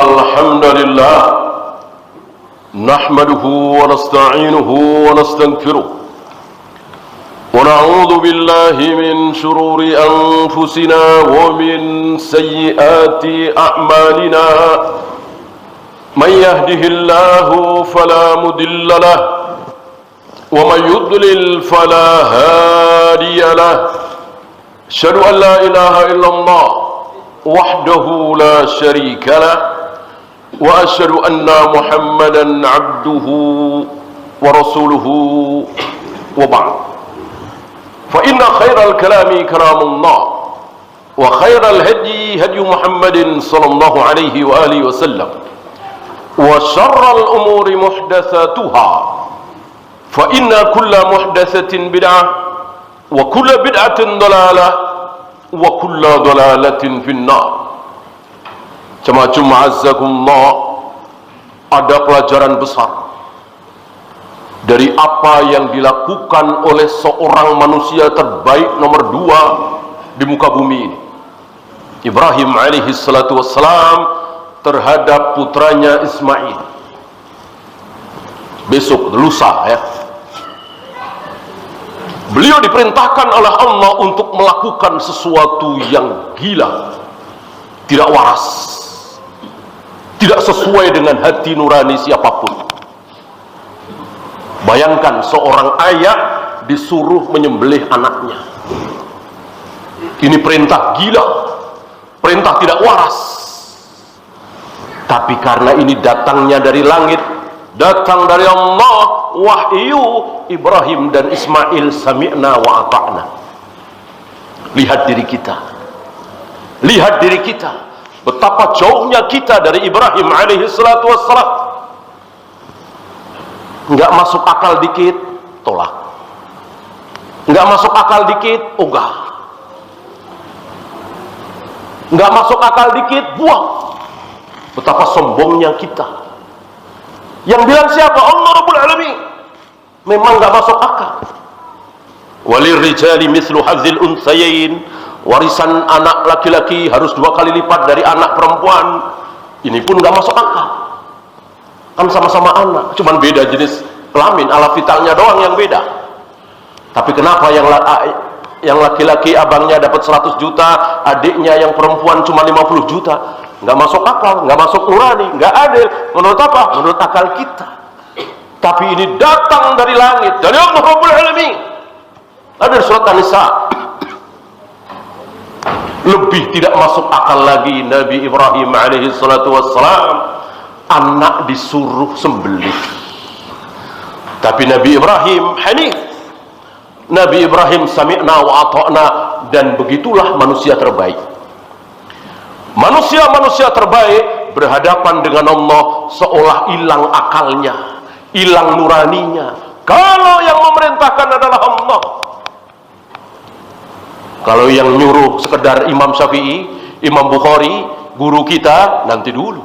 الحمد لله نحمده ونستعينه ونستغفره ونعوذ بالله من شرور أنفسنا ومن سيئات أعمالنا من يهده الله فلا مضل له ومن يضلل فلا هادي له أشهد أن لا إله إلا الله وحده لا شريك له وأشهد أن محمدا عبده ورسوله وبعد فإن خير الكلام كلام الله وخير الهدي هدي محمد صلى الله عليه وآله وسلم وشر الأمور محدثاتها فإن كل محدثة بدعة وكل بدعة ضلالة وكل ضلالة في النار. Jemaah azzakumullah, ada pelajaran besar dari apa yang dilakukan oleh seorang manusia terbaik nomor 2 di muka bumi ini, Ibrahim alaihi salatu wassalam, terhadap putranya Ismail. Besok lusa ya, beliau diperintahkan oleh Allah untuk melakukan sesuatu yang gila, tidak waras, tidak sesuai dengan hati nurani siapapun. Bayangkan seorang ayah disuruh menyembelih anaknya. Ini perintah gila, perintah tidak waras. Tapi karena ini datangnya dari langit, datang dari Allah, wahyu, Ibrahim dan Ismail sami'na wa ata'na. Lihat diri kita, lihat diri kita, betapa jauhnya kita dari Ibrahim alaihi salatu wassalam. Enggak masuk akal dikit, tolak. Enggak masuk akal dikit, ogah. Enggak masuk akal dikit, buang. Betapa sombongnya kita. Yang bilang siapa? Allah Rabbul Alamin. Memang enggak masuk akal. Walir rijali mislu hadzil unsayain. Warisan anak laki-laki harus 2 kali lipat dari anak perempuan. Ini pun nggak masuk akal. Kan sama-sama anak, cuman beda jenis kelamin, ala vitalnya doang yang beda. Tapi kenapa yang laki-laki abangnya dapat 100 juta, adiknya yang perempuan cuma 50 juta? Nggak masuk akal, nggak masuk nurani, nggak adil. Menurut apa? Menurut akal kita. Tapi ini datang dari langit, dari Allah Rabbul Alamin. Ada surat An-Nisa. Lebih tidak masuk akal lagi, Nabi Ibrahim alaihi salatu wassalam, anak disuruh sembelih. Tapi Nabi Ibrahim hanif, Nabi Ibrahim sami'na wa ata'na, dan begitulah manusia terbaik. Manusia-manusia terbaik berhadapan dengan Allah seolah hilang akalnya, hilang nuraninya. Kalau yang memerintahkan adalah Allah, kalau yang nyuruh sekedar Imam Syafi'i, Imam Bukhari, guru kita, nanti dulu.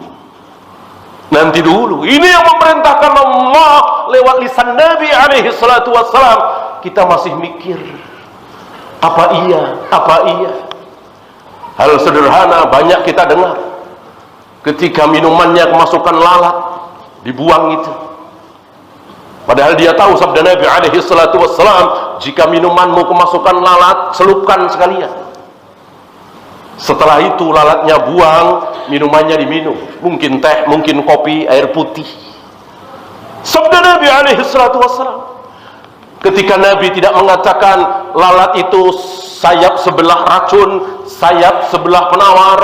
Nanti dulu. Ini yang memerintahkan Allah lewat lisan Nabi alaihi salatu wassalam. Kita masih mikir, apa iya, apa iya. Hal sederhana banyak kita dengar. Ketika minumannya kemasukan lalat, dibuang itu. Padahal dia tahu sabda Nabi alaihi salatu wassalam, jika minumanmu kemasukan lalat, selupkan sekalian. Setelah itu lalatnya buang, minumannya diminum. Mungkin teh, mungkin kopi, air putih. Sabda Nabi alaihi salatu wassalam. Ketika Nabi tidak mengatakan lalat itu sayap sebelah racun, sayap sebelah penawar,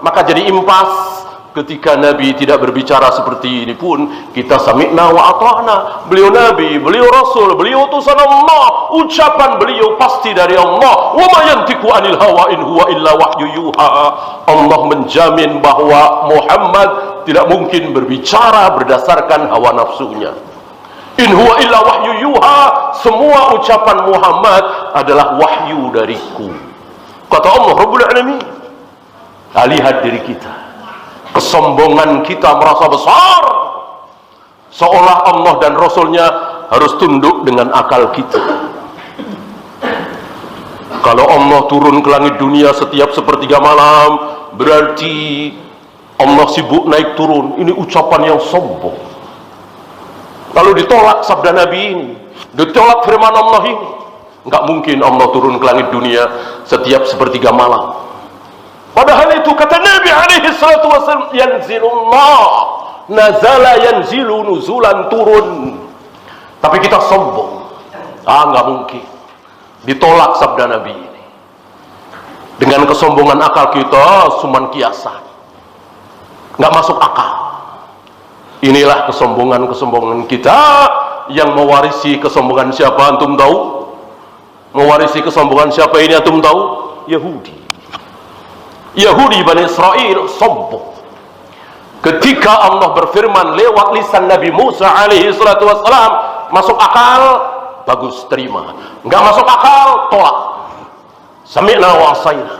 maka jadi impas. Ketika Nabi tidak berbicara seperti ini pun, kita sami'na wa ata'na. Beliau Nabi, beliau Rasul, beliau utusan Allah. Ucapan beliau pasti dari Allah. Wa ma yantiqu anil hawa in huwa illa wahyu yuha. Allah menjamin bahwa Muhammad tidak mungkin berbicara berdasarkan hawa nafsunya. In huwa illa wahyu yuha. Semua ucapan Muhammad adalah wahyu dariku, kata Allah Rabbul Alamin. Lihat diri kita, kesombongan kita merasa besar, seolah Allah dan Rasulnya harus tunduk dengan akal kita. Kalau Allah turun ke langit dunia setiap sepertiga malam, berarti Allah sibuk naik turun. Ini ucapan yang sombong. Lalu ditolak sabda Nabi ini, ditolak firman Allah ini. Enggak mungkin Allah turun ke langit dunia setiap sepertiga malam. Padahal itu kata Nabi alaihi salatu wasallam, yanzilullah, nazala yanzilu, nuzulan, turun. Tapi kita sombong. Enggak mungkin. Ditolak sabda Nabi ini. Dengan kesombongan akal kita, cuman kiasan. Enggak masuk akal. Inilah kesombongan kita yang mewarisi kesombongan siapa antum tahu? Mewarisi kesombongan siapa ini antum tahu? Yahudi. Yahudi Bani Israel sombong. Ketika Allah berfirman lewat lisan Nabi Musa alaihi salatu wassalam, masuk akal, bagus, terima. Enggak masuk akal, tolak. Sami'na wa asaina.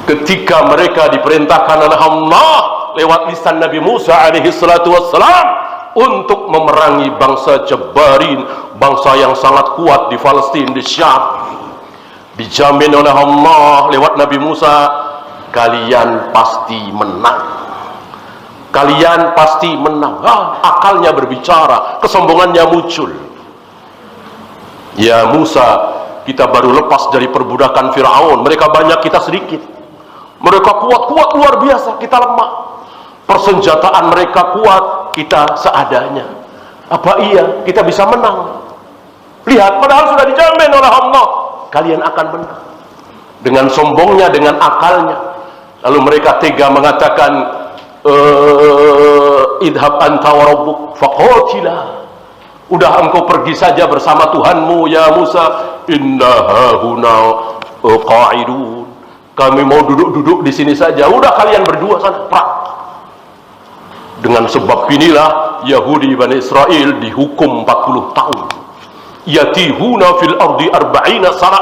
Ketika mereka diperintahkan oleh Allah lewat lisan Nabi Musa alaihi salatu wassalam untuk memerangi bangsa Jabbarin, bangsa yang sangat kuat di Palestina, di Syam, dijamin oleh Allah lewat Nabi Musa, kalian pasti menang. Kalian pasti menang. Akalnya berbicara, kesombongannya muncul. Ya Musa, kita baru lepas dari perbudakan Fir'aun. Mereka banyak, kita sedikit. Mereka kuat luar biasa, kita lemah. Persenjataan mereka kuat, kita seadanya. Apa iya kita bisa menang? Lihat, padahal sudah dijamin oleh Allah, kalian akan menang. Dengan sombongnya, dengan akalnya. Lalu mereka tega mengatakan, idhab anta wa rabbuk faqatila. Udah engkau pergi saja bersama Tuhanmu ya Musa. Inna hahuna qa'idun. Kami mau duduk-duduk di sini saja. Udah kalian berdua sana, prak. Dengan sebab inilah Yahudi Bani Israel dihukum 40 tahun. Yatihuna fil ardi arba'ina sana.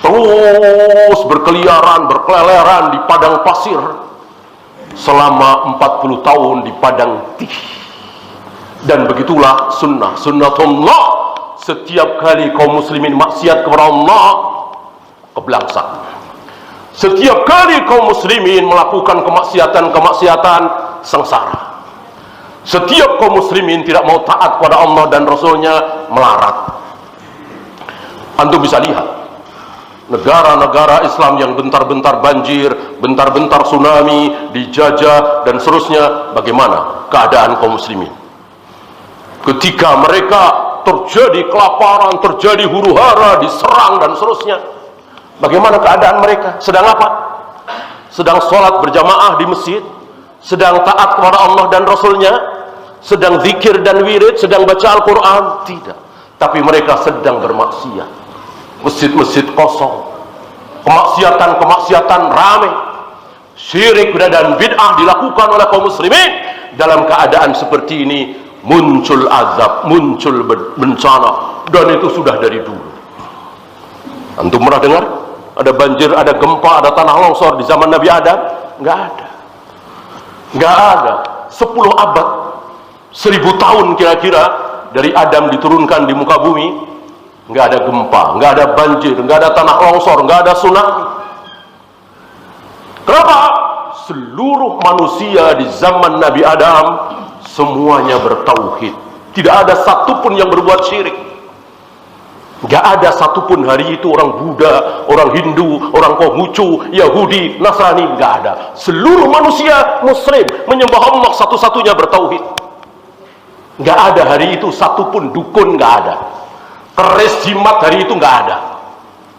Terus berkeliaran, berkeleleran di padang pasir selama 40 tahun di padang tih. Dan begitulah sunnatullah. Setiap kali kaum muslimin maksiat kepada Allah, kebelangsak. Setiap kali kaum muslimin melakukan kemaksiatan, sengsara. Setiap kaum muslimin tidak mau taat kepada Allah dan Rasulnya, melarat. Antum bisa lihat negara-negara Islam yang bentar-bentar banjir, bentar-bentar tsunami, dijajah dan seterusnya, bagaimana keadaan kaum muslimin? Ketika mereka terjadi kelaparan, terjadi huru-hara, diserang dan seterusnya, bagaimana keadaan mereka? Sedang apa? Sedang sholat berjamaah di masjid, sedang taat kepada Allah dan Rasulnya, sedang zikir dan wirid, sedang baca Al-Quran? Tidak. Tapi mereka sedang bermaksiat. Masjid-masjid kosong, kemaksiatan ramai, syirik dan bid'ah dilakukan oleh kaum muslimin. Dalam keadaan seperti ini muncul azab, muncul bencana, dan itu sudah dari dulu. Antum pernah dengar ada banjir, ada gempa, ada tanah longsor di zaman Nabi Adam? Enggak ada. Enggak ada. 10 abad, 1000 tahun kira-kira dari Adam diturunkan di muka bumi, enggak ada gempa, enggak ada banjir, enggak ada tanah longsor, enggak ada tsunami. Kenapa? Seluruh manusia di zaman Nabi Adam semuanya bertauhid. Tidak ada satupun yang berbuat syirik. Gak ada satupun hari itu orang Buddha, orang Hindu, orang Konghucu, Yahudi, Nasrani, gak ada. Seluruh manusia Muslim menyembah Allah satu-satunya, bertauhid. Gak ada hari itu satupun dukun, gak ada. Keris jimat hari itu gak ada.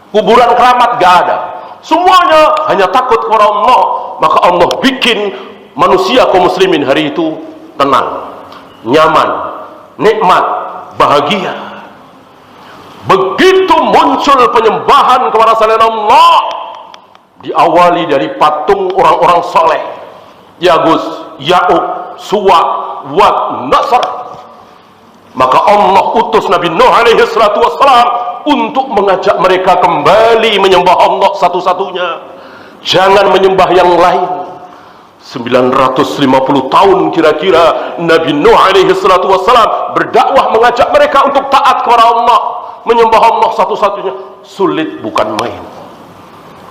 Kuburan keramat gak ada. Semuanya hanya takut kepada Allah. Maka Allah bikin manusia kaum muslimin hari itu tenang, nyaman, nikmat, bahagia. Begitu muncul penyembahan kepada selain Allah, diawali dari patung orang-orang soleh, Yagus, Ya'uq, Suwa, Wad, Nasr, maka Allah utus Nabi Nuh alaihi salatu wassalam untuk mengajak mereka kembali menyembah Allah satu-satunya, jangan menyembah yang lain. 950 tahun kira-kira Nabi Nuh alaihi salatu wassalam berdakwah, mengajak mereka untuk taat kepada Allah, menyembah Allah satu-satunya. Sulit bukan main.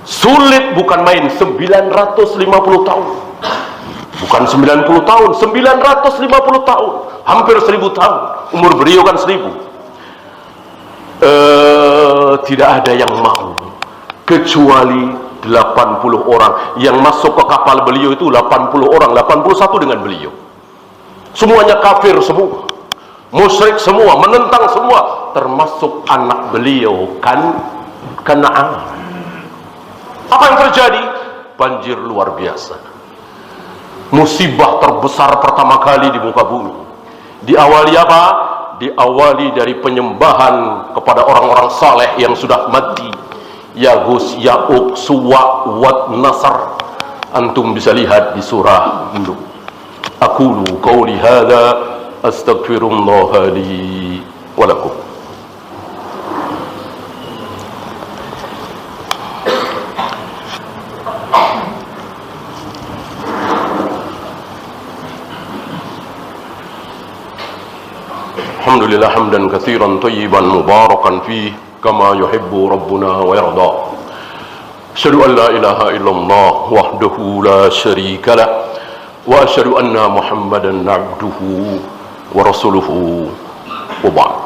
Sulit bukan main, 950 tahun. Bukan 90 tahun, 950 tahun. Hampir 1000 tahun. Umur beliau kan 1000. Tidak ada yang mau kecuali 80 orang. Yang masuk ke kapal beliau itu 80 orang, 81 dengan beliau. Semuanya kafir semua, musyrik semua, menentang semua, termasuk anak beliau Kan'an. Apa yang terjadi? Banjir luar biasa. Musibah terbesar pertama kali di muka bumi. Diawali apa? Diawali dari penyembahan kepada orang-orang saleh yang sudah mati. Yaghus, Ya'uq, Suwa, Wad, Nasr. Antum bisa lihat di surah Mulk. Aqulu qawli hadza astaghfirullah li wa lakum. Alhamdulillah hamdan katsiran thayyiban mubarakan fihi kama yuhibbu rabbuna wa yarda. Asyhadu an la ilaha illallah wahdahu la syarika lah wa asyhadu anna Muhammadan abduhu wa rasuluhu wa ba'd.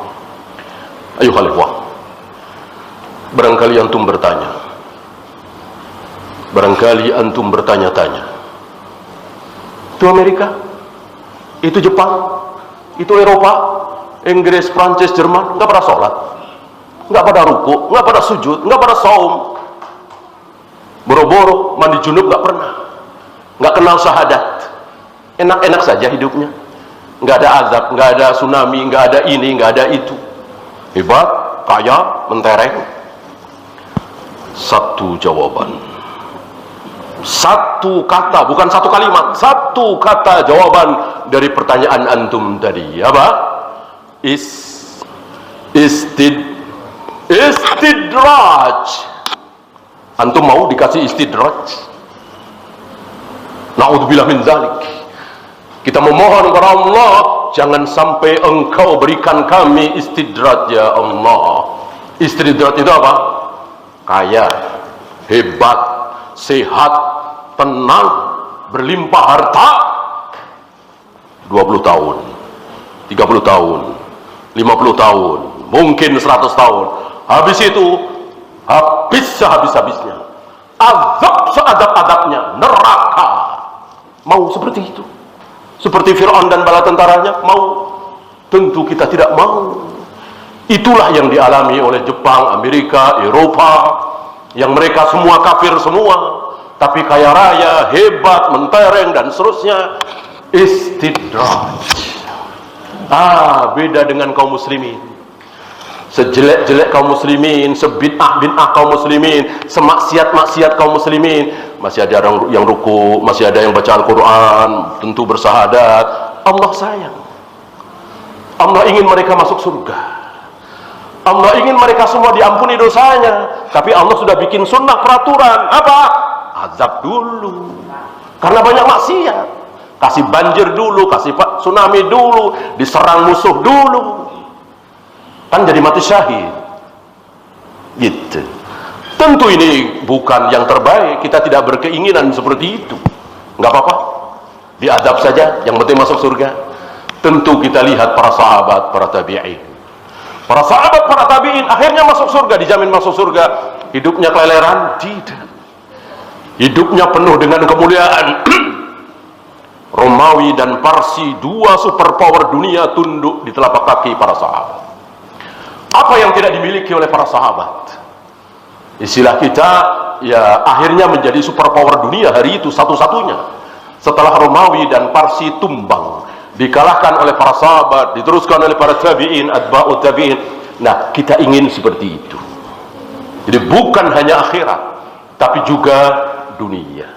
Ayuhal ikhwah, barangkali antum bertanya, barangkali antum bertanya-tanya, itu Amerika, itu Jepang, itu Eropa, Inggris, Prancis, Jerman, nggak pada sholat, nggak pada ruku, nggak pada sujud, nggak pada saum, boro-boro mandi junub nggak pernah, nggak kenal syahadat, enak-enak saja hidupnya, nggak ada azab, nggak ada tsunami, nggak ada ini, nggak ada itu, hebat, kaya, mentereng. Satu jawaban, satu kata, bukan satu kalimat, satu kata jawaban dari pertanyaan antum tadi. Apa? Istidraj. Antum mau dikasih istidraj? Na'udzubillah min dzalik. Kita memohon kepada Allah, jangan sampai engkau berikan kami istidraj ya Allah. Istidraj itu apa? Kaya, hebat, sehat, tenang, berlimpah harta. 20 tahun, 30 tahun, 50 tahun, mungkin 100 tahun. Habis itu, habis sehabis-habisnya, azab seadab-adabnya, neraka. Mau seperti itu? Seperti Fir'aun dan bala tentaranya? Mau? Tentu kita tidak mau. Itulah yang dialami oleh Jepang, Amerika, Eropa, yang mereka semua kafir semua, tapi kaya raya, hebat, mentereng, dan seterusnya. Istidraj. Beda dengan kaum muslimin. Sejelek-jelek kaum muslimin, sebid'ah-bid'ah kaum muslimin, semaksiat-maksiat kaum muslimin, masih ada yang ruku, masih ada yang baca Al-Quran, tentu bersahadat. Allah sayang, Allah ingin mereka masuk surga, Allah ingin mereka semua diampuni dosanya. Tapi Allah sudah bikin sunnah, peraturan. Apa? Azab dulu, karena banyak maksiat. Kasih banjir dulu, kasih tsunami dulu, diserang musuh dulu, kan jadi mati syahid gitu. Tentu ini bukan yang terbaik, kita tidak berkeinginan seperti itu. Nggak apa-apa, diadab saja, yang penting masuk surga. Tentu kita lihat para sahabat, para tabi'in, para sahabat, para tabi'in akhirnya masuk surga, dijamin masuk surga. Hidupnya keleleran? Tidak. Hidupnya penuh dengan kemuliaan. Romawi dan Parsi, dua superpower dunia, tunduk di telapak kaki para sahabat. Apa yang tidak dimiliki oleh para sahabat? Istilah kita, ya akhirnya menjadi superpower dunia hari itu satu-satunya. Setelah Romawi dan Parsi tumbang, dikalahkan oleh para sahabat, diteruskan oleh para tabi'in, atba'ut tabi'in. Nah, kita ingin seperti itu. Jadi bukan hanya akhirat, tapi juga dunia.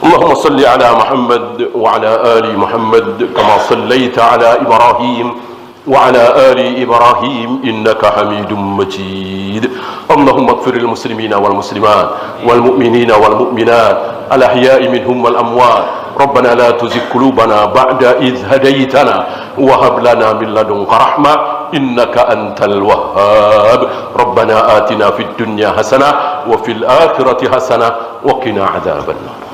Allahumma salli ala Muhammad wa ala ali Muhammad kama sallaita ala Ibrahim wa ala ali Ibrahim innaka Hamidum Majid. Allahumma ighfir lil muslimina wal muslimat wal mu'minina wal mu'minat al ahya'i minhum wal amwat. Rabbana la tuzigh qulubana ba'da idh hadaytana wa hab lana min ladunka rahmah innaka antal wahhab. Rabbana atina fid dunya hasanah wa fil akhirati hasanah wa qina adzabannar.